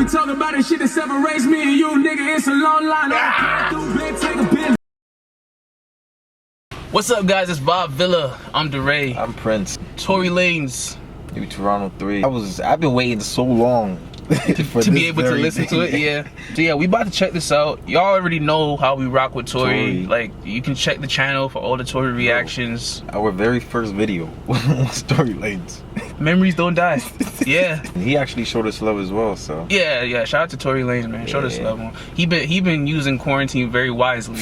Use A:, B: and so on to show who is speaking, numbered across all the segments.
A: to talk about this shit that separates me and you, nigga. It's a long line. What's up, guys? It's VibeVilla. I'm DeRay.
B: I'm Prince.
A: Tory Lanez.
B: New Toronto 3. I've been waiting so long
A: to be able to listen to it. Yeah. So yeah, we about to check this out. Y'all already know how we rock with Tory. Like, you can check the channel for all the Tory reactions.
B: Our very first video was Tory Lanez.
A: Memories don't die. Yeah.
B: He actually showed us love as well, so.
A: Yeah. Shout out to Tory Lanez, man. Showed us love. He been using quarantine very wisely.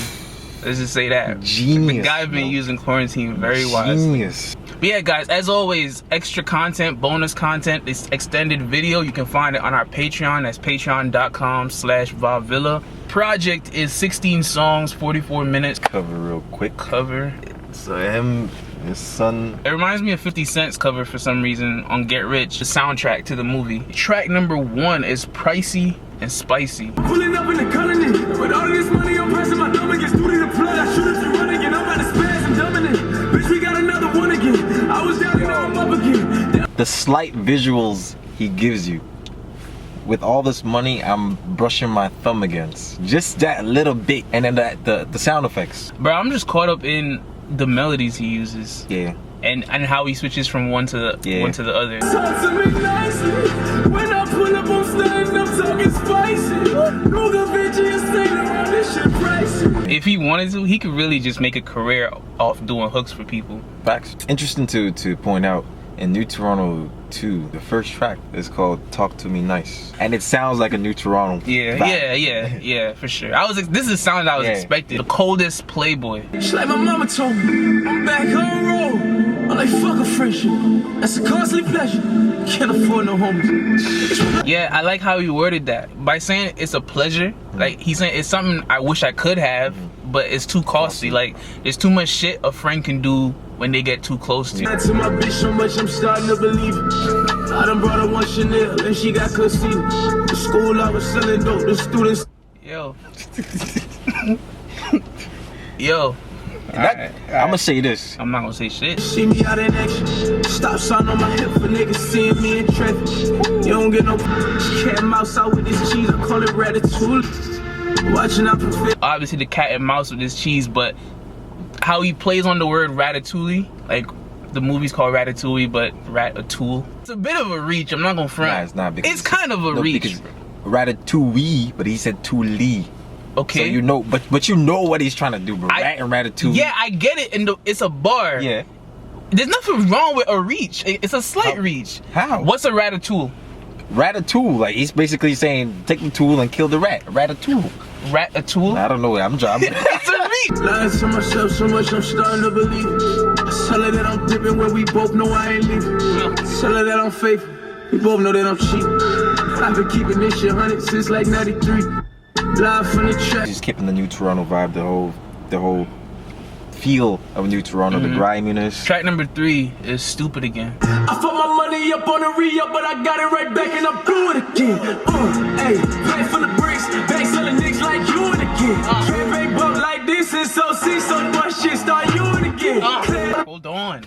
A: Let's just say that.
B: Genius.
A: The guy's been using quarantine very wisely.
B: Genius.
A: But yeah, guys, as always, extra content, bonus content, this extended video, you can find it on our Patreon. That's patreon.com/VibeVilla. Project is 16 songs, 44 minutes.
B: Cover real quick.
A: Cover.
B: So him, his son.
A: It reminds me of 50 Cent's cover for some reason on Get Rich, the soundtrack to the movie. Track number 1 is Pricey and Spicy.
C: Pulling up in the colony with all of this money, I'm pressing my thumb against through the flood. I shoot it to run again. I'm about to spaz and dumbing it. Bitch, we got another one again. I was down and now I'm up again.
B: The slight visuals he gives you. With all this money, I'm brushing my thumb against. Just that little bit, and then the sound effects.
A: Bro, I'm just caught up in the melodies he uses.
B: Yeah.
A: And how he switches from one to the one to the other.
C: Talk to me nicely. When I pull up on stage, I'm talking spicy. Ruga bitches sing around this shit pricey.
A: If he wanted to, he could really just make a career off doing hooks for people.
B: Facts. Interesting to point out, in New Toronto 2, the first track is called Talk to Me Nice. And it sounds like a New Toronto vibe.
A: Yeah, for sure. This is the sound I was expecting. The coldest Playboy.
C: Just like my mama told me, I'm back on road. I'm like, fuck a friendship. That's a costly pleasure. Can't afford no homies.
A: Yeah, I like how he worded that. By saying it's a pleasure, like he's saying it's something I wish I could have, but it's too costly. Like, there's too much shit a friend can do when they get too close to you.
C: To my bitch so much, I'm starting to believe it. I done brought her one Chanel and she got Casino. The school I was selling dope, the students.
A: Yo.
B: I'm gonna say this.
A: I'm not gonna say shit.
C: See me out in action. Stop sign on my hip for niggas seeing me in traffic. You don't get no cat and mouse out with this cheese. I call it ratatouille. Watching out for fit.
A: Obviously the cat and mouse with this cheese, but how he plays on the word ratatouille, like the movie's called Ratatouille, but Ratatouille. It's a bit of a reach. I'm not gonna front.
B: Nah, it's not, because
A: it's kind of a reach.
B: Because Ratatouille, but he said Tuli.
A: Okay.
B: So you know, but you know what he's trying to do, bro. Rat and Ratatouille.
A: Yeah, I get it. And it's a bar.
B: Yeah.
A: There's nothing wrong with a reach. It's a slight reach.
B: How?
A: What's a ratatouille?
B: Ratatouille, like he's basically saying, take the tool and kill the rat. Ratatouille.
A: Ratatouille?
B: I don't know. I'm driving.
C: It's a reach. Lying to myself so much, I'm starting to believe it. I tell her that I'm dipping when we both know I ain't leaving. Tell her that I'm faithful. We both know that I'm cheap. I've been keeping this shit 100 since like 93. Live from the track.
B: Just keeping the New Toronto vibe, the whole feel of New Toronto, the griminess.
A: Track number 3 is Stupid Again.
C: I put my money up on a re-up, but I got it right back and I'm doing it again. Hey, bag full of bricks, bag selling niggas like you and again. Can't make buck like this and so see some more shit start you and again.
A: Hold on.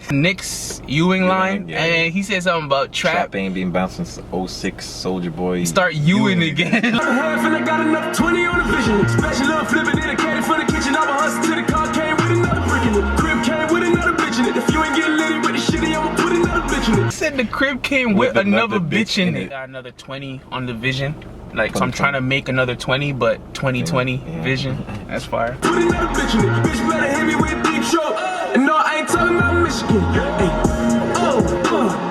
A: Nick's Ewing line, and he said something about trap
B: ain't been bounced since 06, Soldier Boy.
A: Start Ewing again.
C: Half and I got enough 20 on the vision. Special love flipping in a caddy for the kitchen. I was hustling to the car, came with another brick in it. Crib came with another bitch in it. If you ain't getting litty with the shitty, I'ma put another bitch in it.
A: He said the crib came with another bitch in it. Got another 20 on the vision. Like, so I'm trying to make another 20, but 2020 vision. That's fire.
C: Put another bitch in it. Bitch better hit me with deep throat. And no, I ain't talking about Michigan. Hey.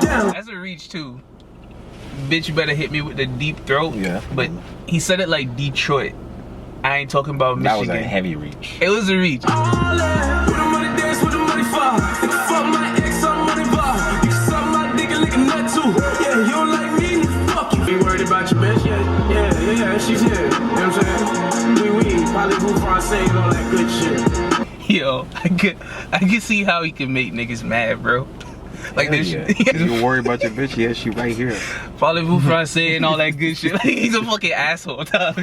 C: Down.
A: That's a reach too. Bitch, you better hit me with the deep throat.
B: Yeah.
A: But he said it like Detroit. I ain't talking about Michigan.
B: That was a heavy reach.
A: It was a reach.
C: All that. With the money dance, with the money fall. If you fuck my ex, I'm money ball. You can suck my dick and lick a nut too. Yeah, you don't like me, fuck you. Be worried about your bitch? Yeah, she's here. You know what I'm saying? We, Hollywood Francais and all that good shit.
A: Yo, I can see how he can make niggas mad, bro. Like this shit.
B: You worry about your bitch? Yeah, she right here.
A: Parlez-vous français and all that good shit. Like, he's a fucking asshole, dog.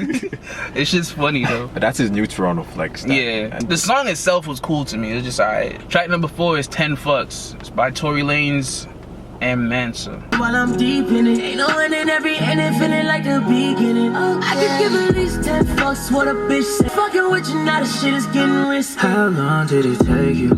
A: It's just funny though.
B: But that's his New Toronto flex.
A: Yeah. The song itself was cool to me. It was just alright. Track number 4 is 10 Fucks. It's by Tory Lanez and Mansa.
C: While I'm deep in it, ain't no one in every ending feeling like the beginning. I could give at least 10 fucks what a bitch said. Fucking with you now, the shit is getting risky. How long did it take you?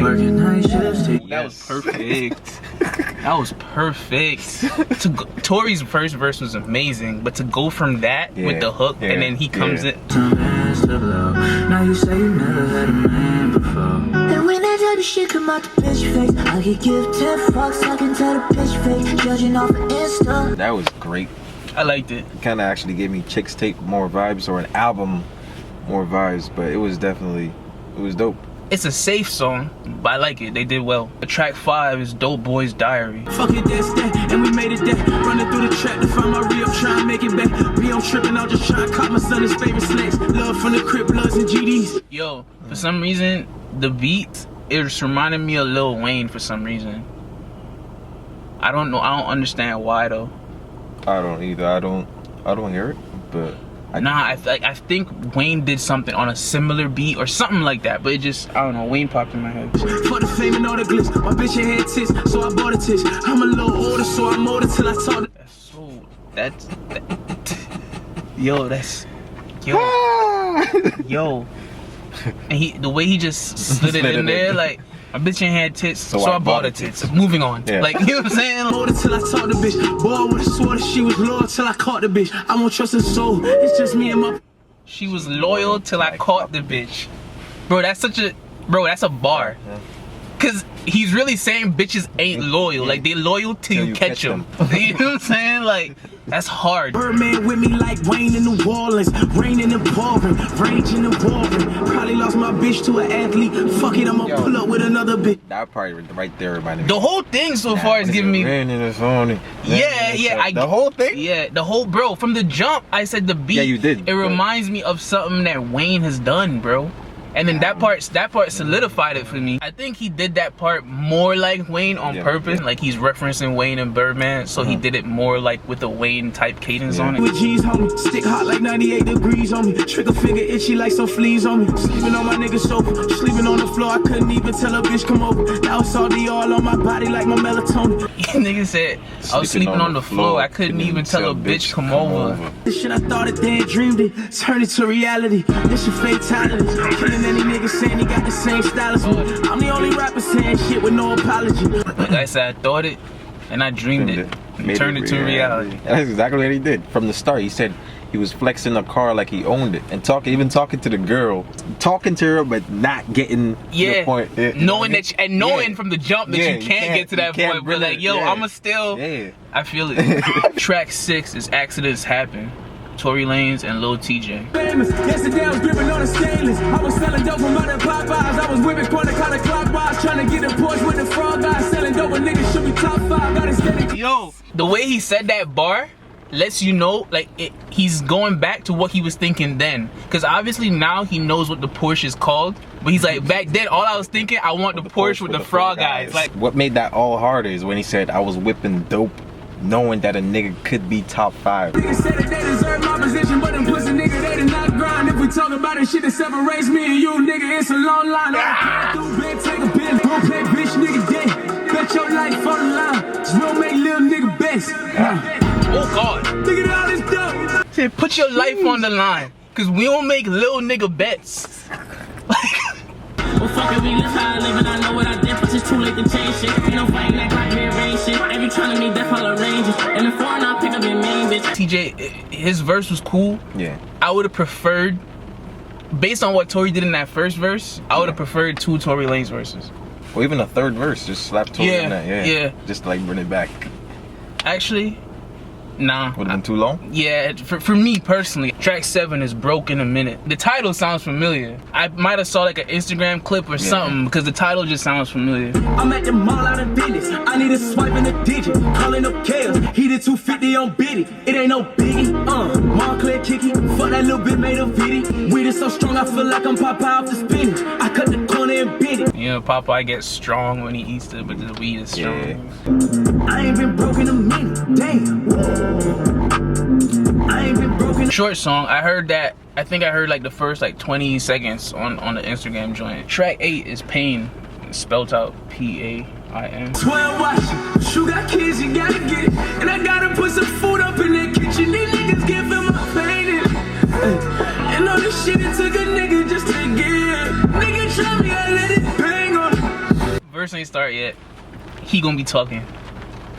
C: Working night shifts.
A: That was perfect. That was perfect. Tory's first verse was amazing, but to go from that with the hook and then he comes in.
C: Now you say you never had a man before. And when that type of shit come out the bitch face, I could give 10 fucks, I can tell the bitch face, judging off of Insta.
B: That was great.
A: I liked it.
B: Kind of actually gave me Chicks Tape more vibes, or an album more vibes, but it was definitely, it was dope.
A: It's a safe song, but I like it. They did well. Track 5 is Dope Boy's Diary.
C: Fuck it, that's that, and we made it that. Running through the track to find my real, try and make it back. Be on tripping, I'll just try and cop my son his favorite snacks. Love from the Crip Bloods and GDs.
A: Yo, for some reason, the beat, it just reminded me of Lil Wayne for some reason. I don't know, I don't understand why though.
B: I don't either. I don't hear it, but
A: I think Wayne did something on a similar beat or something like that, but it just, I don't know, Wayne popped in my head.
C: For the fame and all the glitz, my bitch ain't had tits, so I bought a tits. I'm a little older, so I'm older till I talk to.
A: That's so, yo. And the way he just slid it in there, like, my bitch ain't had tits, so I bought her tits. Moving on. Yeah. Like, you know what I'm saying? Older till I talk the bitch. Boy, I would've swore that she was loyal till I caught the bitch. I won't trust her soul. It's just me and my. She was loyal till I caught the bitch. Bro, that's a bar. Cause he's really saying bitches ain't loyal. Like, they loyal till you catch them. You know what I'm saying? Like, that's hard.
C: Birdman with me like Wayne in New Orleans. Raining and pouring, raging and roaring. Probably lost my bitch to an athlete. Fuck it, I'ma pull up with another bitch.
B: That part right there reminded me.
A: The whole thing so far is giving me. Yeah,
B: the whole thing.
A: Yeah, the whole, bro. From the jump, I said the beat.
B: Yeah, you did.
A: It reminds me of something that Wayne has done, bro. And then that part solidified it for me. I think he did that part more like Wayne on purpose. Like, he's referencing Wayne and Birdman, so he did it more like with a Wayne type cadence on it.
C: With G's, homie, stick hot like 98 degrees on me. Trigger finger itchy like some fleas on me. Sleeping on my nigga's sofa, sleeping on the floor. I couldn't even tell a bitch come over. Now it's all the all on my body like my melatonin.
A: Nigga said I was sleeping on the floor. I couldn't even tell a bitch come over.
C: This shit I thought it then dreamed it, turned it to reality. This shit fatality. Killing any nigga saying he got the same style as me. I'm the only rapper saying shit with no apology.
A: Like I said, I thought it and I dreamed it. Turned it to reality.
B: That's exactly what he did. From the start, he said he was flexing the car like he owned it. And even talking to the girl. Talking to her, but not getting to the point. Yeah.
A: Knowing that, knowing from the jump that you can't get to that point. But like, yo, I'ma still, I feel it. Track 6 is Accidents Happen. Tory Lanez and Lil TJ.
C: Famous. Yesterday I was gripping on the stainless. I was selling dope from under Popeyes. I was whipping corner counterclockwise, trying to get a Porsche with the frog guys. Selling dope, a nigga should be top 5. Got it.
A: Yo, the way he said that bar lets you know, like, he's going back to what he was thinking then. Because obviously now he knows what the Porsche is called. But he's like, back then, all I was thinking, I want the Porsche with the frog eyes. Like,
B: what made that all harder is when he said, I was whipping dope, knowing that a nigga could be top 5.
C: Niggas said that they deserve my position, but them pussy nigga, they did not grind. If we talk about it, shit that separates me and you, nigga, it's a long line. Do bed, take a bed, don't play bitch, nigga, dead. Bet your life on the line, just don't make little nigga best.
A: Oh God.
C: Look at all this dope.
A: Said, put your life on the line, cause we don't make little nigga bets.
C: Well, fuck it, we live how I live, and I know what I did, but it's too late to change shit. You know, fighting that clock, rearrange shit. Every trying to meet death, I'll arrange it. And the foreign, I'll pick up your main bitch.
A: TJ, his verse was cool.
B: Yeah.
A: I would have preferred, based on what Tory did in that first verse, I would have preferred 2 Tory Lanez verses.
B: Or even a third verse, just slap Tory in that.
A: Yeah.
B: Just to, like, bring it back.
A: Actually, nah.
B: Would have been too long?
A: Yeah, for me personally, track 7 is Broke in a Minute. The title sounds familiar. I might have saw like an Instagram clip or something because the title just sounds familiar.
C: I'm at the mall out of business. I need a swipe in a digit. Calling up chaos. He did 250 on Biddy. It ain't no biggie. Montclair kicky. Fuck that little bit made a viddy. Weed is so strong I feel like I'm Popeye off the spinach. I cut the corner and bit it.
A: You know, Popeye gets strong when he eats it, but the weed is strong.
C: Yeah. I ain't been broke in a minute. Damn. I ain't been broken.
A: Short song. I heard that. I think I heard like the first like 20 seconds on the Instagram joint. Track 8 is Pain, spelled out Pain. M.
C: Swear watch, you got kids, you gotta get it. And I gotta put some food up in that kitchen. These niggas giving my pain in it. And all this shit, it took a nigga just to get. Nigga try me, I let it bang on it.
A: Verse ain't start yet. He gonna be talking.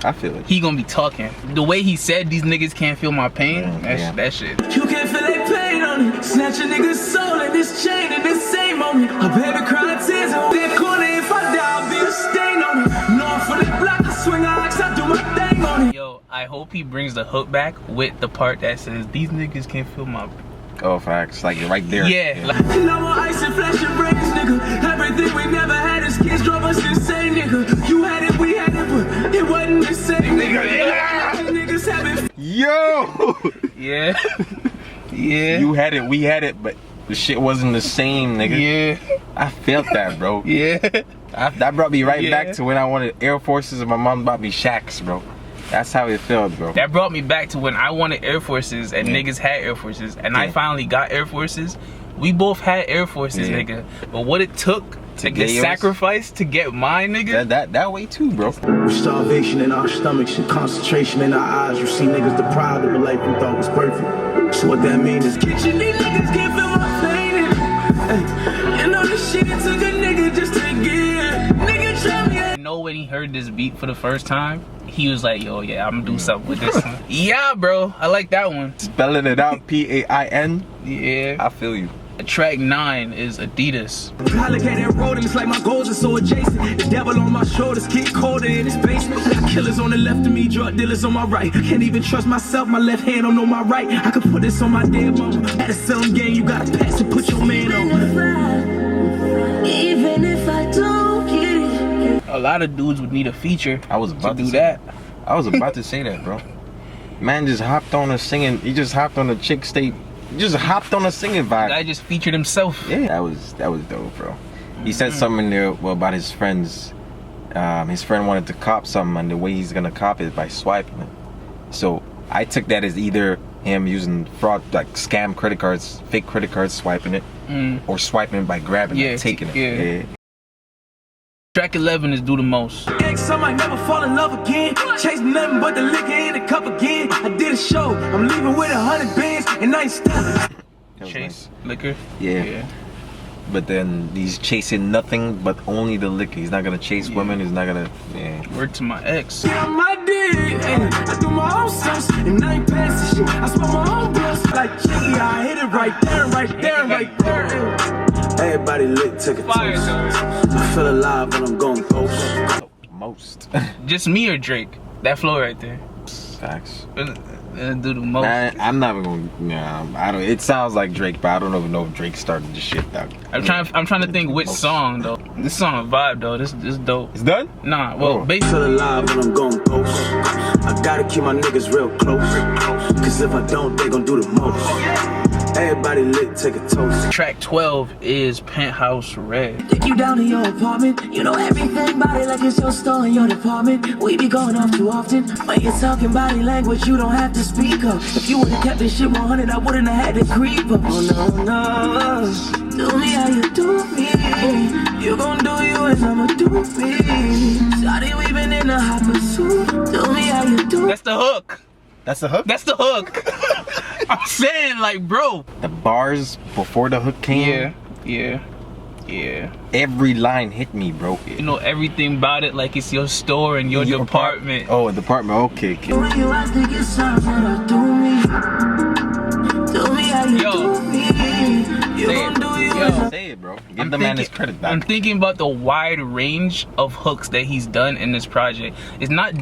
B: I feel it.
A: He gonna be talking. The way he said these niggas can't feel my pain, that shit.
C: You can't feel that pain on it. Snatch a nigga's soul in this chain and this same moment. A baby crying tears on that corner. If I die, I'll be a stain on it. No, I'm for that block, I swing axe, I do my thing on it.
A: Yo, I hope he brings the hook back with the part that says these niggas can't feel my.
B: Oh, facts. Like right there.
A: Yeah. Like,
C: No more ice and flesh and brains, nigga. Everything we never had as kids drove us insane, nigga. You had it, we had it, but it wasn't the same, nigga. Yeah. Niggas have it.
B: Yo!
A: yeah. Yeah.
B: You had it, we had it, but the shit wasn't the same, nigga.
A: Yeah.
B: I felt that, bro.
A: Yeah.
B: That brought me right back to when I wanted Air Forces and my mom bought me Shacks, bro. That's how it felt, bro.
A: That brought me back to when I wanted Air Forces and niggas had Air Forces, and I finally got Air Forces. We both had Air Forces, nigga. But what it took to get sacrificed to get mine, nigga.
B: That way too, bro.
D: With starvation in our stomachs and concentration in our eyes, you see niggas deprived of a life we thought was perfect. So what that means is
C: Kitchen, these niggas can't feel my pain in it. And all this shit, it took a nigga just to get. Nigga try me.
A: I know when he heard this beat for the first time, he was like, yo, yeah, I'm gonna do something with this one. Yeah, bro, I like that one.
B: Spelling it out, P-A-I-N.
A: Yeah.
B: I feel you.
A: Track 9 is Adidas.
C: Complicated road and it's like my goals are so adjacent. The devil on my shoulders, keep colder in his basement. Got killers on the left of me, drug dealers on my right. Can't even trust myself, my left hand don't know my right. I could put this on my dead mama. At a selling game, you gotta pass and put your man on.
E: Even if I don't get it.
A: A lot of dudes would need a feature
B: I was about
A: to do that.
B: I was about to say that, bro. Man just hopped on a singing. He just hopped on a chick state. He just hopped on a singing vibe.
A: Guy just featured himself.
B: Yeah, that was dope, bro. He said something in there about his friends. His friend wanted to cop something, and the way he's gonna cop it by swiping it. So I took that as either him using fraud, like scam credit cards, fake credit cards, swiping it, or swiping it by grabbing it, taking it. Yeah.
A: Track 11 is Do the Most.
C: Ex, I might never fall in love again. Chase nothing but the liquor in the cup again. I did a show, I'm leaving with 100 bands, and I ain't stopping.
A: Chase liquor.
B: Yeah. But then he's chasing nothing but only the liquor. He's not gonna chase women. He's not gonna.
A: Word to my ex.
C: Yeah, my dick, I do my own stunts, and I ain't pass the shit. I smoke my own blunts, like yeah, I hit it right there, right there, right there.
D: everybody lit, take a toast. I feel alive when I'm going post.
B: Most.
A: Just me or Drake? That flow right there.
B: Facts.
A: Do the most.
B: I'm not even gonna. I don't. It sounds like Drake, but I don't even know if Drake started this shit.
A: I'm trying to think which song though. This song a vibe though. This dope.
B: It's done?
A: Nah. Well, basically.
D: Feel alive when I'm going post. I gotta keep my niggas real close. Cause if I don't, they gon' do the most. Everybody lit, take a toast.
A: Track 12 is Penthouse Red.
E: Take you down to your apartment. You know everything about it like it's your store in your department. We be going off too often. When you're talking body language, you don't have to speak up. If you would've kept this shit 100, I wouldn't have had to creep up. Oh no, no. Do me how you do me. You gon' do you and I'ma do me. Shawty, we been in a hot pursuit. Do me how you do.
A: That's the hook.
B: That's the hook?
A: That's the hook. I'm saying, like, bro.
B: The bars before the hook came.
A: Yeah.
B: Every line hit me, bro.
A: You know everything about it like it's your store and your department.
B: Oh, a department. Okay.
E: You I think it's time for you to do me. Do me how you do me. You gon' do you.
B: Say it, bro. Give the man his credit back.
A: I'm thinking about the wide range of hooks that he's done in this project. It's not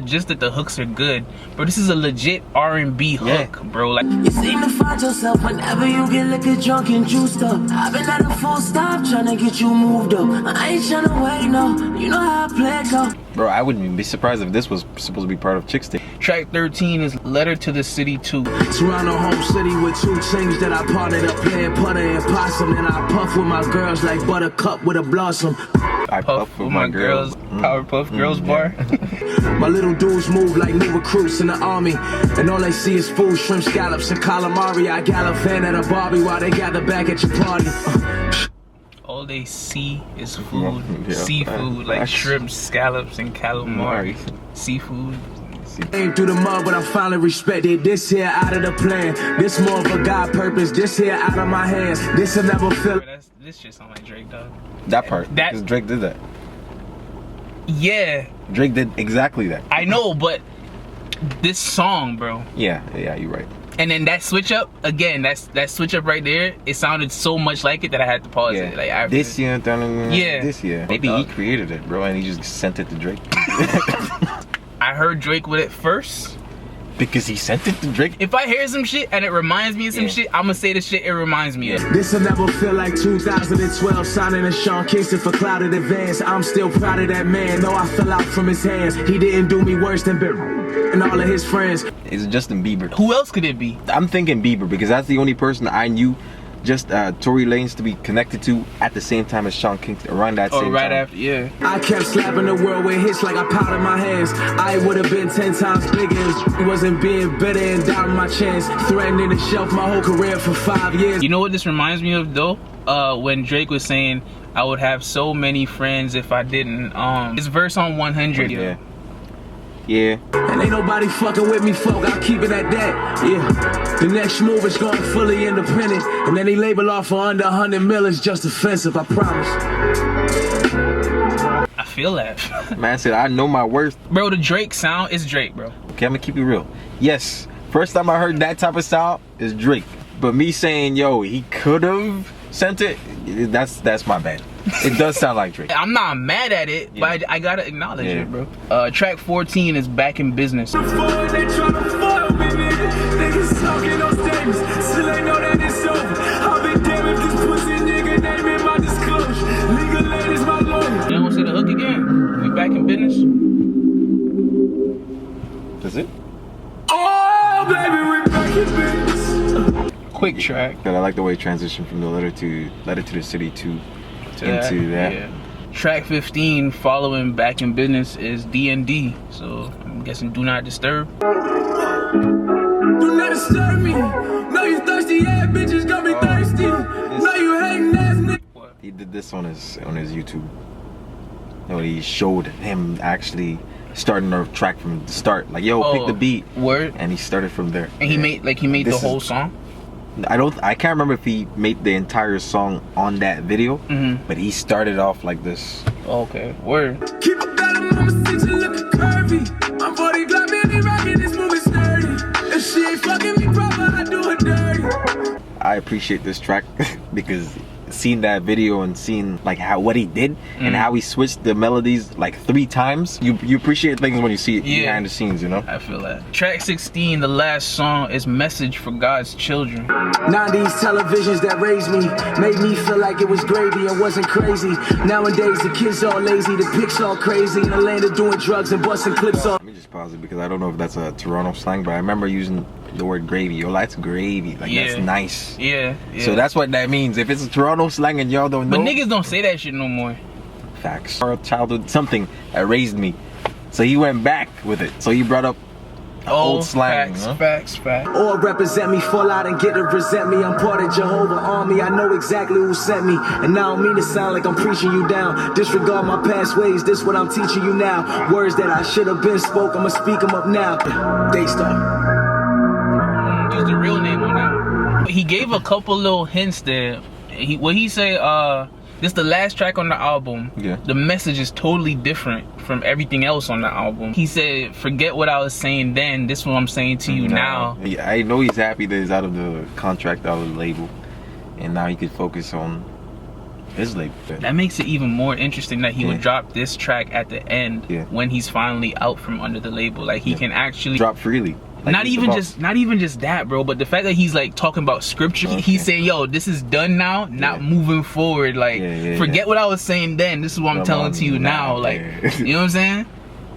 A: just that the hooks are good, bro. This is a legit R&B hook, bro. Like
E: you seem to find yourself whenever you get liquor drunk and juiced up. I've been at a full stop trying to get you moved up. I ain't trying to wait, no. You know how I play it go.
B: Bro, I wouldn't be surprised if this was supposed to be part of Chick's Day.
A: Track 13 is Letter to the City 2.
D: Toronto home city with 2 chains that I parted up playing putter and possum. And I puff with my girls like buttercup with a blossom.
B: I puff with my girls.
A: Powerpuff Girls bar.
D: My little dudes move like new recruits in the army. And all they see is food, shrimp, scallops, and calamari. I gallivant at a Barbie while they gather back at your party.
A: all they see is food.
B: Yeah,
A: Seafood, like shrimp, scallops, and calamari. Seafood.
D: Ain't through the mud, but I'm finally respected. This here out of the plan. This more of a God purpose. This here out of my hands. This'll never feel.
A: This shit sound like Drake, dog.
B: That part. Because Drake did that.
A: Yeah.
B: Drake did exactly that.
A: I know, but this song, bro.
B: Yeah, you're right.
A: And then that switch up again. That switch up right there. It sounded so much like it that I had to pause it. Like after
B: this year, this year. Maybe he created it, bro, and he just sent it to Drake.
A: I heard Drake with it first.
B: Because he sent it to Drake?
A: If I hear some shit and it reminds me of some shit, I'ma say the shit it reminds me of.
D: This'll never feel like 2012, signing a Sean Kingston for clouded advance. I'm still proud of that man, though I fell out from his hands. He didn't do me worse than Bill and all of his friends.
B: It's Justin Bieber.
A: Who else could it be?
B: I'm thinking Bieber because that's the only person I knew just Tory Lanez to be connected to at the same time as Sean Kingston, around that same time.
A: Right after, yeah.
D: I kept slapping the world with hits like I powdered my hands. I would have been 10 times bigger if wasn't being bitter and doubting my chance. Threatening to shelf my whole career for 5 years.
A: You know what this reminds me of though? When Drake was saying, I would have so many friends if I didn't. His verse on 100.
B: Yeah.
D: And ain't nobody fucking with me, folk. I'll keep it at that. Yeah. The next move is going fully independent. And then they label off for under 100 mil is just offensive, I promise.
A: I feel that.
B: Man said, I know my worth.
A: Bro, the Drake sound is Drake, bro.
B: Okay, I'm gonna keep it real. Yes, first time I heard that type of sound is Drake. But me saying, yo, he could have sent it, that's my bad. It does sound like Drake.
A: I'm not mad at it, but I gotta acknowledge it, bro. Track 14 is Back in Business.
C: They tryna foil me, nigga. Niggas talking on statements, still ain't know that it's over. I'll be damned if this pussy nigga name in my disclosure. Legal aid is my lawyer.
A: You don't say the hook again? We back in business?
B: That's it?
C: Oh, baby, we back in business.
A: Quick track.
B: I like the way it transitioned from the letter to the city to into that.
A: Yeah. Track 15 following Back in Business is D&D. So I'm guessing Do Not Disturb.
C: Do not disturb me. No, you thirsty ass bitches got me thirsty. No, you hating ass nigga.
B: He did this on his YouTube. You know, he showed him actually starting the track from the start. Like, yo, pick the beat.
A: Word.
B: And he started from there.
A: And he made the whole song?
B: I can't remember if he made the entire song on that video, but he started off like this.
A: Okay, word.
C: Keep a better mama since you lookin' curvy. I'm 40 Glock, baby, rockin' this movie sturdy. If she ain't fucking me proper, I do her dirty.
B: I appreciate this track because seeing that video and seeing like what he did and how he switched the melodies like 3 times, you appreciate things when you see it behind the scenes, you know?
A: I feel that. Track 16, the last song, is Message for God's Children.
D: 90s televisions that raised me made me feel like it was gravy and wasn't crazy. Nowadays the kids all lazy, the pics all crazy, in the land of doing drugs and busting clips off.
B: Let me just pause it because I don't know if that's a Toronto slang, but I remember using the word gravy. Yo, that's gravy. Like, that's nice.
A: Yeah.
B: So that's what that means. If it's a Toronto slang and y'all don't know.
A: But niggas don't say that shit no more.
B: Facts. Our childhood, something that raised me. So he went back with it. So he brought up old slang.
A: Facts.
D: Or represent me, fall out and get to resent me. I'm part of Jehovah Army, I know exactly who sent me. And I don't mean to sound like I'm preaching you down. Disregard my past ways, this what I'm teaching you now. Words that I should have been spoke, I'ma speak them up now. Daystar.
A: Use the real name on that. He gave a couple little hints there. What he say, this the last track on the album.
B: Yeah.
A: The message is totally different from everything else on the album. He said, forget what I was saying then, this is what I'm saying to you now.
B: I know he's happy that he's out of the contract, out of the label. And now he could focus on his label.
A: That makes it even more interesting that he would drop this track at the end when he's finally out from under the label. Like he can actually
B: drop freely. Like
A: not even just that, bro, but the fact that he's like talking about scripture, he's saying, yo, this is done now, not moving forward. Like, forget what I was saying then, this is what I'm telling to you now. Like, you know what I'm saying?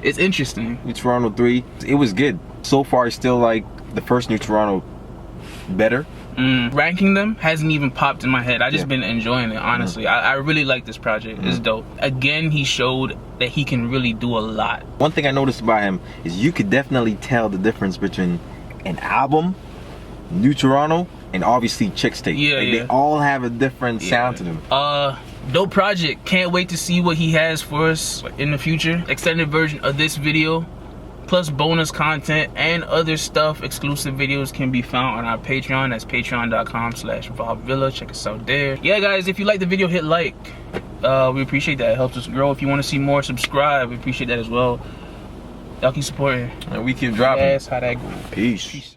A: It's interesting.
B: New Toronto 3, it was good. So far, it's still like the first New Toronto better.
A: Ranking them hasn't even popped in my head. I just been enjoying it, honestly. I really like this project. It's dope. Again, he showed that he can really do a lot.
B: One thing I noticed about him is you could definitely tell the difference between an album, New Toronto, and obviously Chicks Tape. They all have a different sound to them.
A: Dope project. Can't wait to see what he has for us in the future. Extended version of this video, plus bonus content and other stuff. Exclusive videos can be found on our Patreon. That's patreon.com/VibeVilla. Check us out there. Yeah, guys, if you like the video, hit like. We appreciate that. It helps us grow. If you want to see more, subscribe. We appreciate that as well. Y'all keep supporting.
B: And we keep dropping.
A: That's how that goes.
B: Peace.